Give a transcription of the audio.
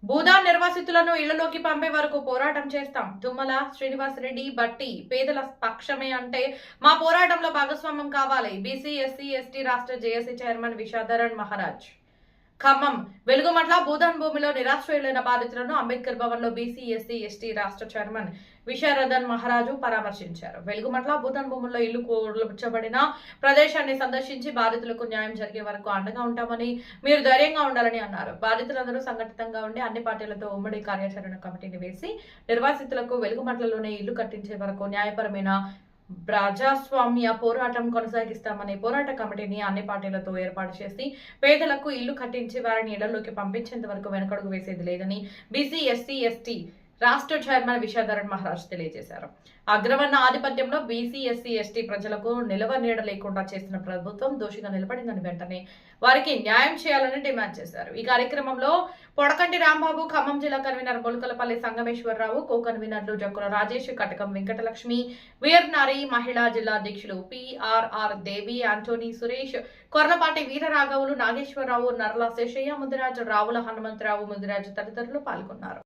భూదాన్ నిర్వాసితులను ఇళ్లలోకి పంపే వరకు పోరాటం చేస్తాం. తుమ్మల శ్రీనివాసరెడ్డి బట్టి పేదల పక్షమే అంటే మా పోరాటంలో భాగస్వామ్యం కావాలి. బీసీ ఎస్సీ ఎస్టీ రాష్ట్ర జేఏసీ చైర్మన్ విశాధరన్ మహారాజ్. ఖమ్మం వెలుగుమట్ల భూదాన్ భూమిలో నిరాశ్రయులైన బాధితులను అంబేద్కర్ భవన్ లో బీసీ ఎస్సీ ఎస్టీ రాష్ట్ర చైర్మన్ విశారదన్ మహారాజు పరామర్శించారు. వెలుగుమట్ల భూదాన్ భూముల్లో ఇల్లు కూల్చబడిన ప్రదేశాన్ని సందర్శించి బాధితులకు న్యాయం జరిగే వరకు అండగా ఉంటామని, మీరు ధైర్యంగా ఉండాలని అన్నారు. బాధితులందరూ సంఘటితంగా ఉండి అన్ని పార్టీలతో ఉమ్మడి కార్యాచరణ కమిటీని వేసి నిర్వాసితులకు వెలుగుమట్లలోనే ఇల్లు కట్టించే వరకు న్యాయపరమైన ప్రజాస్వామ్య పోరాటం కొనసాగిస్తామని పోరాట కమిటీని అన్ని పార్టీలతో ఏర్పాటు చేసి పేదలకు ఇల్లు కట్టించి వారిని ఇళ్లలోకి పంపించేంత వరకు వెనకడుగు వేసేది లేదని బీసీ ఎస్సీ ఎస్టీ రాష్ట్ర చైర్మన్ విశాధరన్ మహారాజ్ తెలియజేశారు. అగ్రవర్ణ ఆధిపత్యంలో బీసీ ఎస్సీ ఎస్టీ ప్రజలకు నిలవ నీడ లేకుండా చేసిన ప్రభుత్వం దోషిగా నిలబడిందని వెంటనే వారికి న్యాయం చేయాలని డిమాండ్ చేశారు. ఈ కార్యక్రమంలో పొడకంటి రాంబాబు, ఖమ్మం జిల్లా కన్వీనర్ మొలకలపల్లి సంగమేశ్వరరావు, కో కన్వీనర్లు జక్కుల రాజేష్, కటకం వెంకటలక్ష్మి, వీర్నారి, మహిళా జిల్లా అధ్యక్షులు పిఆర్ఆర్ దేవి, ఆంటోనీ సురేష్, కొర్లపాటి వీరరాఘవులు, నాగేశ్వరరావు, నర్ల శేషయ్య, ముదిరాజు, రావుల హనుమంతరావు, ముదిరాజు తదితరులు పాల్గొన్నారు.